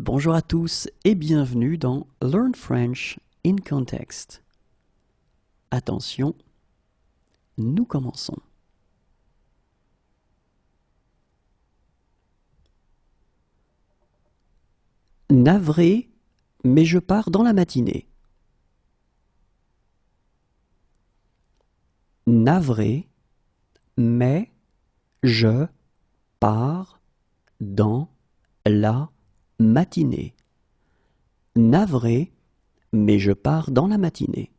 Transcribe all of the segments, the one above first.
Bonjour à tous et bienvenue dans Learn French in Context. Attention, nous commençons. Navré, mais je pars dans la matinée. Navré, mais je pars dans la matinée. Navré, mais je pars dans la matinée.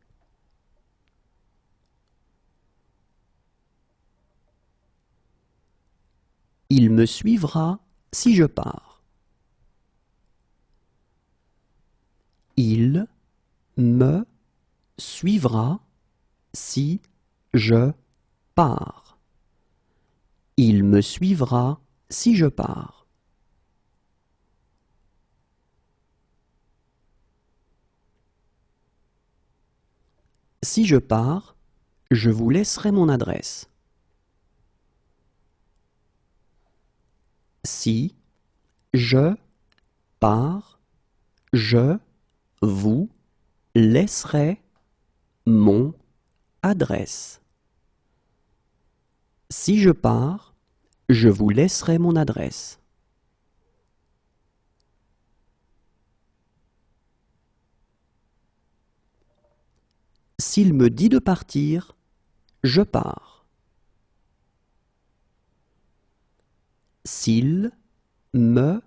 Il me suivra si je pars. Il me suivra si je pars. Il me suivra si je pars. Si je pars, je vous laisserai mon adresse. Si je pars, je vous laisserai mon adresse. Si je pars, je vous laisserai mon adresse. S'il me dit de partir, je pars. S'il me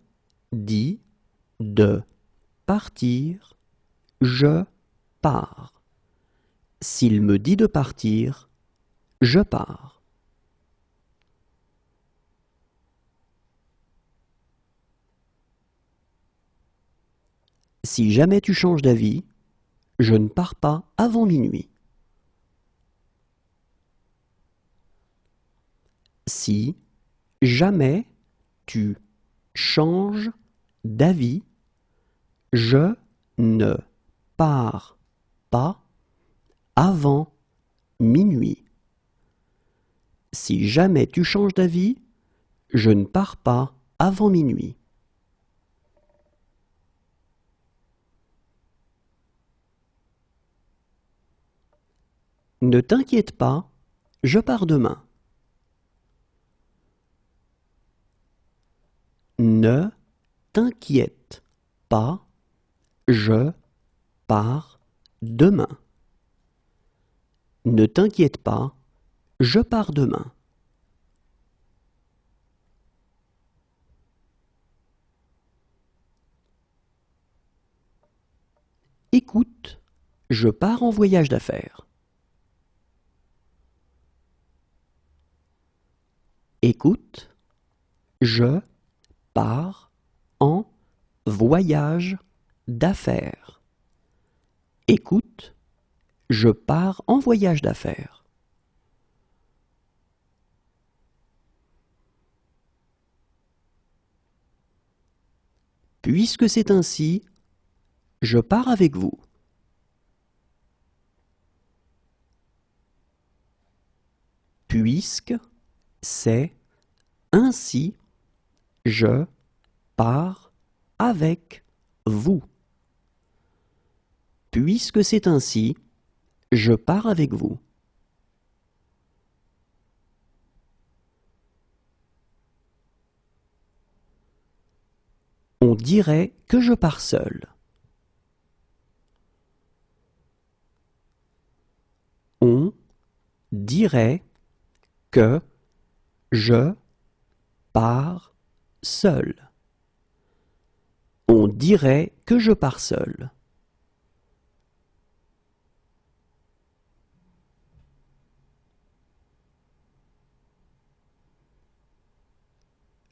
dit de partir, je pars. S'il me dit de partir, je pars. Si jamais tu changes d'avis, je ne pars pas avant minuit. Si jamais tu changes d'avis, je ne pars pas avant minuit. Si jamais tu changes d'avis, je ne pars pas avant minuit. Ne t'inquiète pas, je pars demain. Ne t'inquiète pas, je pars demain. Ne t'inquiète pas, je pars demain. Écoute, je pars en voyage d'affaires. Écoute, je pars en voyage d'affaires. Écoute, je pars en voyage d'affaires. Puisque c'est ainsi, je pars avec vous. Puisque c'est ainsi, je pars avec vous. Puisque c'est ainsi, je pars avec vous. On dirait que je pars seul. On dirait que je pars seul. On dirait que je pars seul.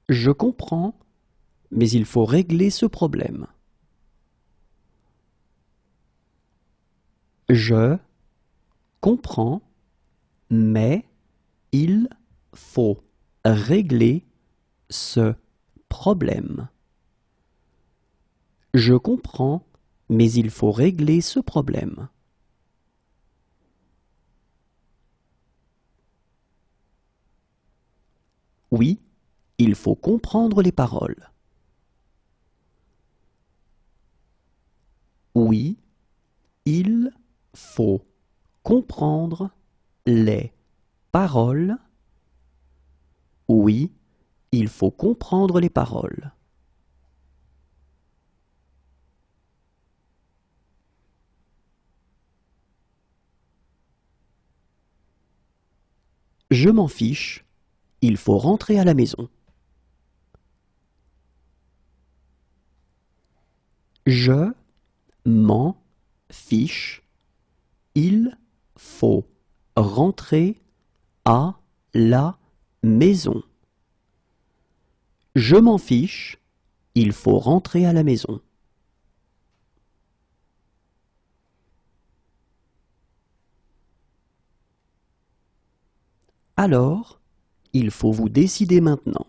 Je comprends, mais il faut régler ce problème. Je comprends, mais il faut régler ce problème. Je comprends, mais il faut régler ce problème. Oui, il faut comprendre les paroles. Oui, il faut comprendre les paroles. Oui, il faut comprendre les paroles. Je m'en fiche, il faut rentrer à la maison. Je m'en fiche, il faut rentrer à la maison. Je m'en fiche, il faut rentrer à la maison. Alors, il faut vous décider maintenant.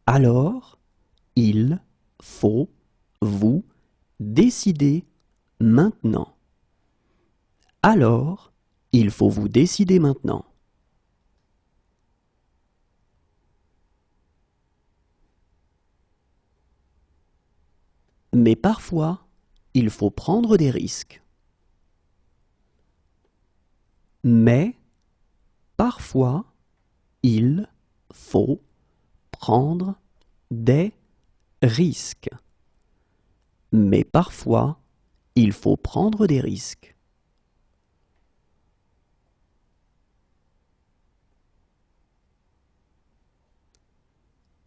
Alors, il faut vous décider maintenant. Alors, il faut vous décider maintenant. Mais parfois, il faut prendre des risques. Mais parfois, il faut prendre des risques. Mais parfois, il faut prendre des risques.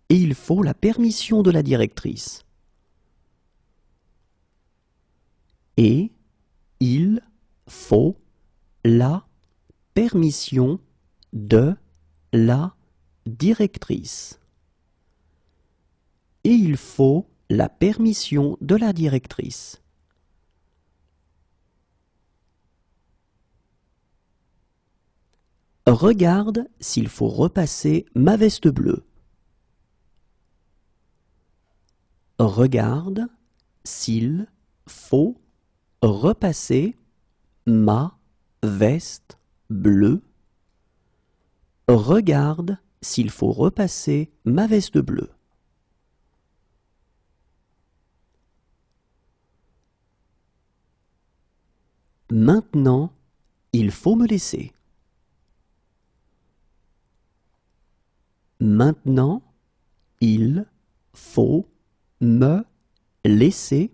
Et il faut la permission de la directrice. Et il faut la permission de la directrice. Et il faut la permission de la directrice. Regarde s'il faut repasser ma veste bleue. Regarde s'il faut repasser ma veste bleue. Regarde s'il faut repasser ma veste bleue. Maintenant, il faut me laisser. Maintenant, il faut me laisser.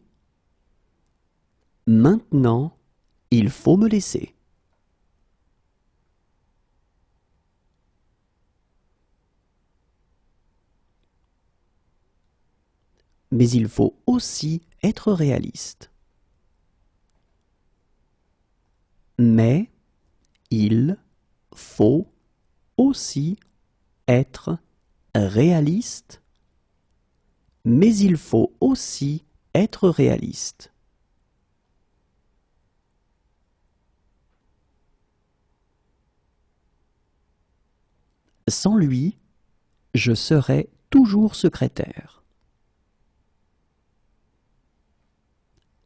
Maintenant, il faut me laisser. Mais il faut aussi être réaliste. Mais il faut aussi être réaliste. Mais il faut aussi être réaliste. Sans lui, je serai toujours secrétaire.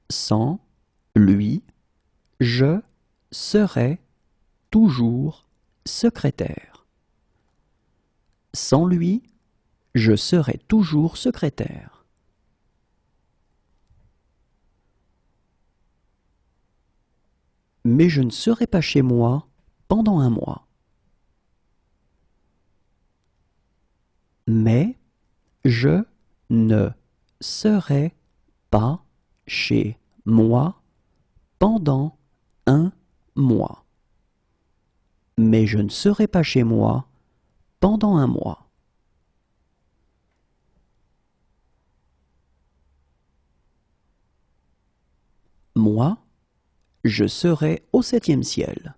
Sans lui, je serai toujours secrétaire. Sans lui, je serai toujours secrétaire. Mais je ne serai pas chez moi pendant un mois. Mais je ne serai pas chez moi pendant un mois. Mais je ne serai pas chez moi pendant un mois. Moi, je serai au 7e ciel.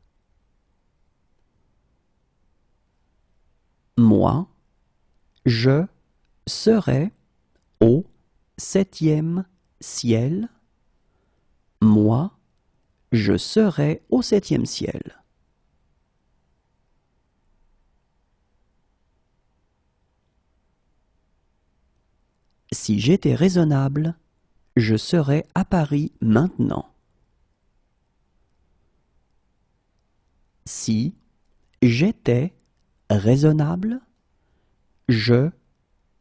Moi, je serai au 7e ciel. Moi, je serai au 7e ciel. Si j'étais raisonnable, je serais à Paris maintenant. Si j'étais raisonnable, je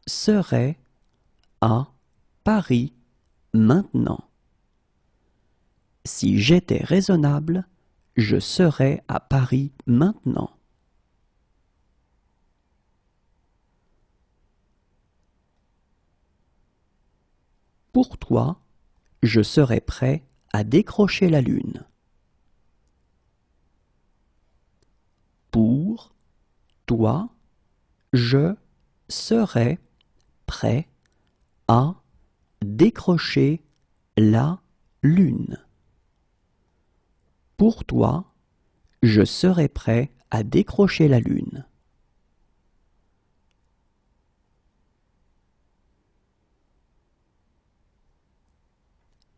serais à Paris maintenant. Si j'étais raisonnable, je serais à Paris maintenant. Pour toi, je serais prêt à décrocher la lune. Pour toi, je serais prêt à décrocher la lune. Pour toi, je serais prêt à décrocher la lune.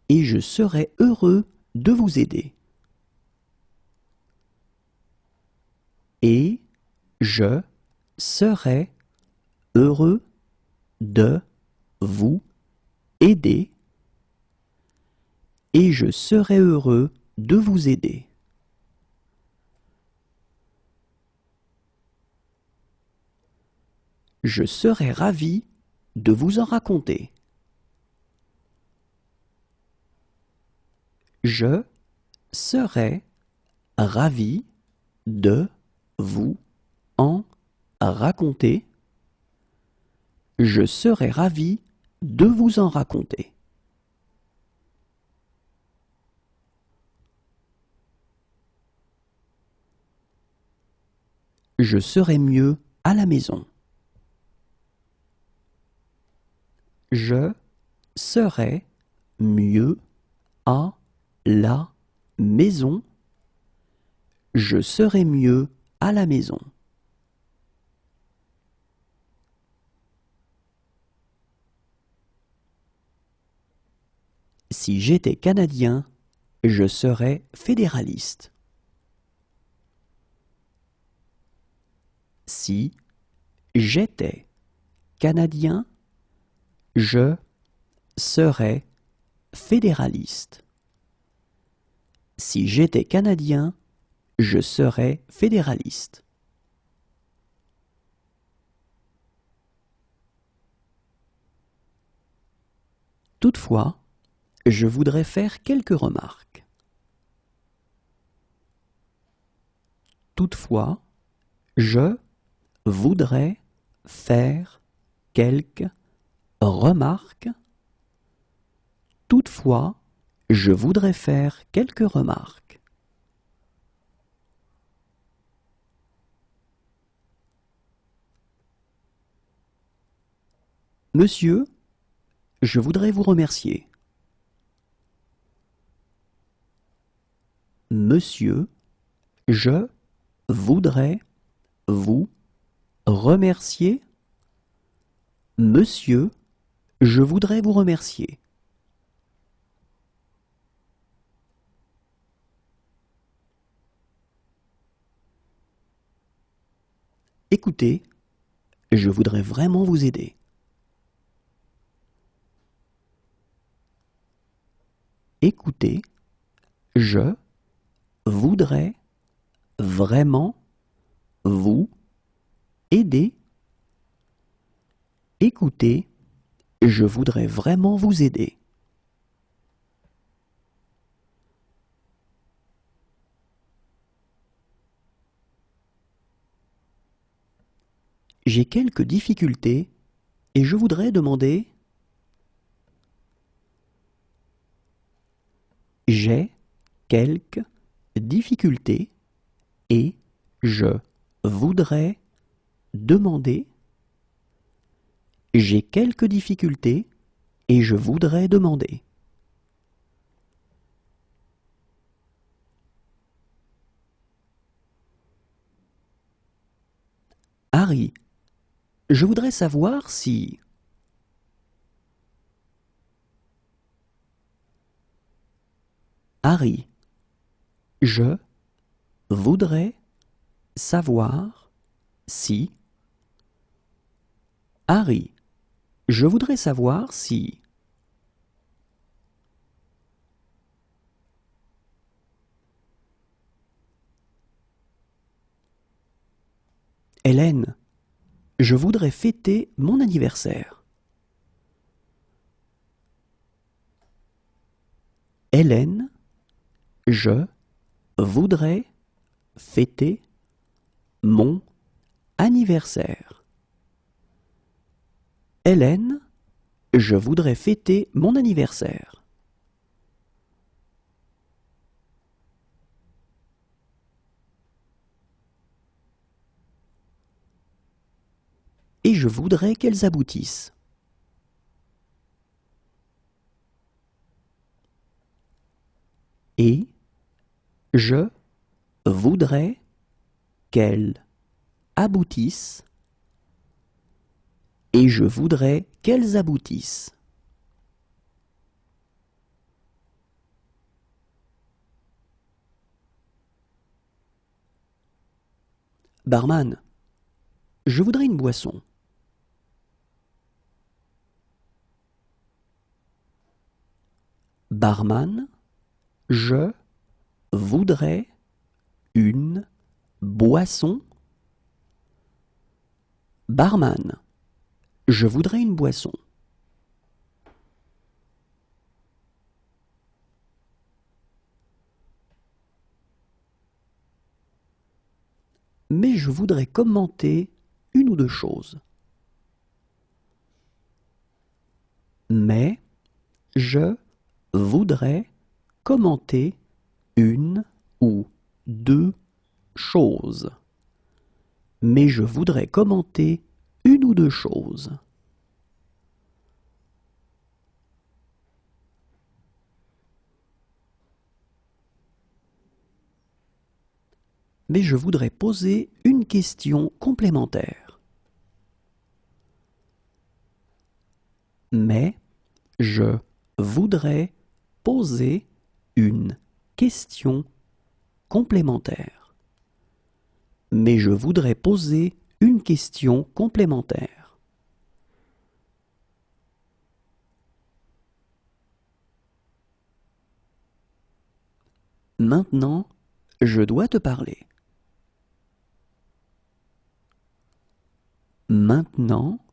Et je serais heureux de vous aider. Et je serais heureux de vous aider. Et je serais heureux de vous aider. Je serais ravi de vous en raconter. Je serais ravi de vous en raconter. Je serais ravi de vous en raconter. Je serais mieux à la maison. Je serais mieux à la maison. Je serais mieux à la maison. Si j'étais Canadien, je serais fédéraliste. Si j'étais Canadien, je serais fédéraliste. Si j'étais Canadien, je serais fédéraliste. Toutefois, je voudrais faire quelques remarques. Toutefois, je voudrais faire quelques remarques. Toutefois, je voudrais faire quelques remarques. Monsieur, je voudrais vous remercier. Monsieur, je voudrais vous remercier. Monsieur, je voudrais vous remercier. Écoutez, je voudrais vraiment vous aider. Écoutez, je voudrais vraiment vous aider. Écoutez, je voudrais vraiment vous aider. J'ai quelques difficultés et je voudrais demander. J'ai quelques difficultés et je voudrais demander. J'ai quelques difficultés et je voudrais demander. Harry, je voudrais savoir si. Harry, je voudrais savoir si. Harry, je voudrais savoir si. Hélène, je voudrais fêter mon anniversaire. Hélène, je voudrais fêter mon anniversaire. Hélène, je voudrais fêter mon anniversaire. Et je voudrais qu'elles aboutissent. Et je voudrais qu'elles aboutissent. Et je voudrais qu'elles aboutissent. Barman, je voudrais une boisson. Barman, je voudrais une boisson. Barman, je voudrais une boisson. Mais je voudrais commenter une ou deux choses. Mais je voudrais commenter une ou deux choses. Mais je voudrais commenter une ou deux choses. Mais je voudrais poser une question complémentaire. Mais je voudrais poser une question complémentaire. Mais je voudrais poser une question complémentaire. Maintenant, je dois te parler. Maintenant,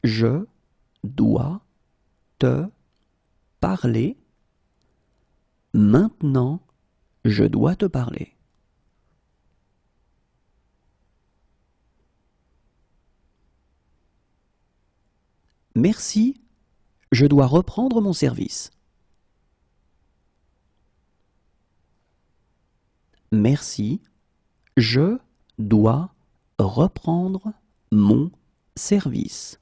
je dois te parler. Maintenant, je dois te parler. Merci, je dois reprendre mon service. Merci, je dois reprendre mon service.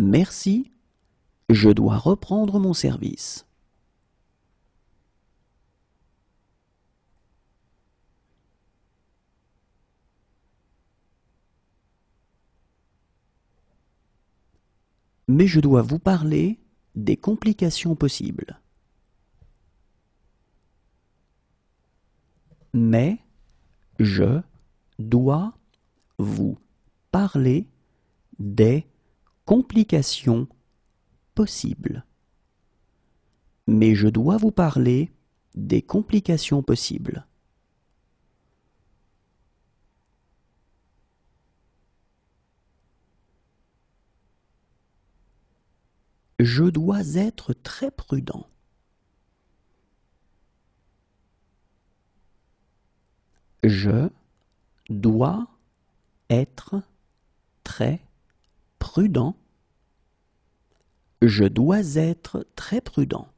Merci, je dois reprendre mon service. Mais je dois vous parler des complications possibles. Mais je dois vous parler des complications possibles. Mais je dois vous parler des complications possibles. Je dois être très prudent. Je dois être très prudent. Je dois être très prudent.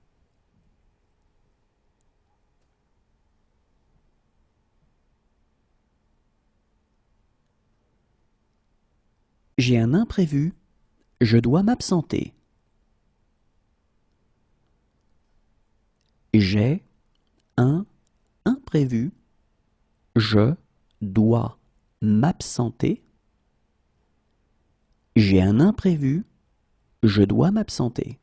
J'ai un imprévu. Je dois m'absenter. J'ai un imprévu. Je dois m'absenter. J'ai un imprévu. Je dois m'absenter.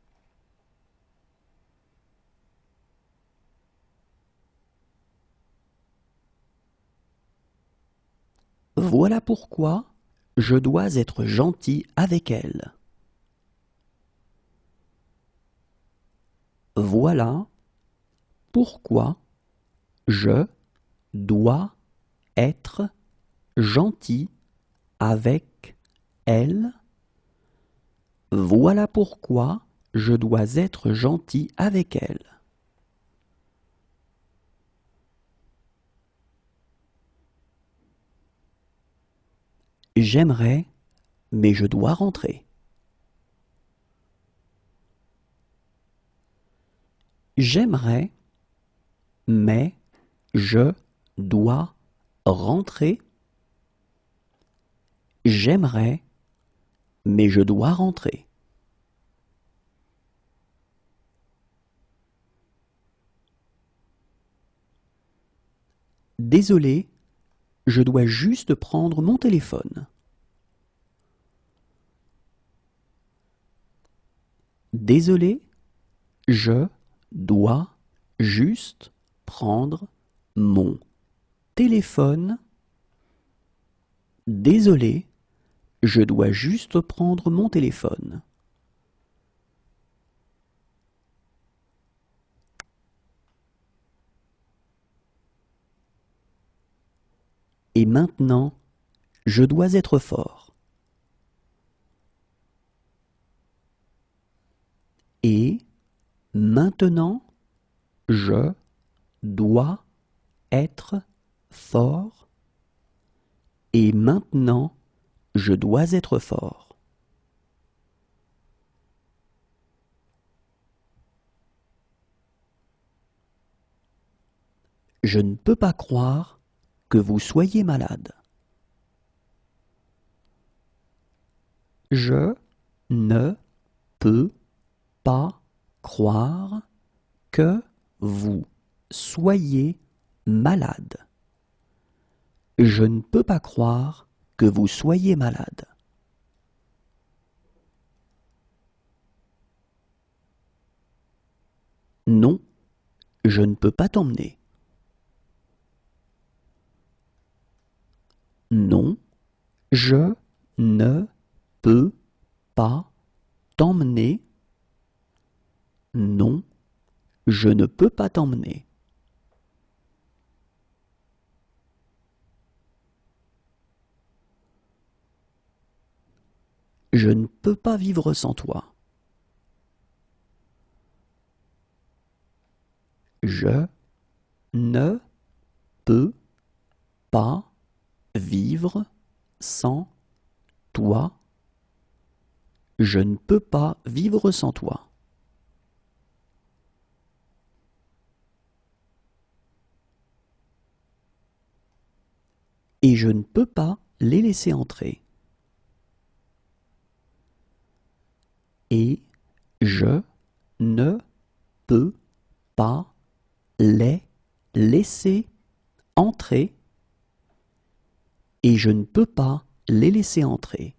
Voilà pourquoi je dois être gentil avec elle. Voilà pourquoi je dois être gentil avec elle. Voilà pourquoi je dois être gentil avec elle. J'aimerais, mais je dois rentrer. J'aimerais, mais je dois rentrer. J'aimerais, mais je dois rentrer. Désolé, je dois juste prendre mon téléphone. Désolé, je dois juste prendre mon téléphone. Désolé, je dois juste prendre mon téléphone. Et maintenant, je dois être fort. Et maintenant, je dois être fort. Et maintenant, je dois être fort. Je ne peux pas croire que vous soyez malade. Je ne peux pas croire que vous soyez malade. Je ne peux pas croire que vous soyez malade. Non, je ne peux pas t'emmener. Non, je ne peux pas t'emmener. Non, je ne peux pas t'emmener. Je ne peux pas vivre sans toi. Je ne peux pas vivre sans toi. Je ne peux pas vivre sans toi. Et je ne peux pas les laisser entrer. Et je ne peux pas les laisser entrer. Et je ne peux pas les laisser entrer.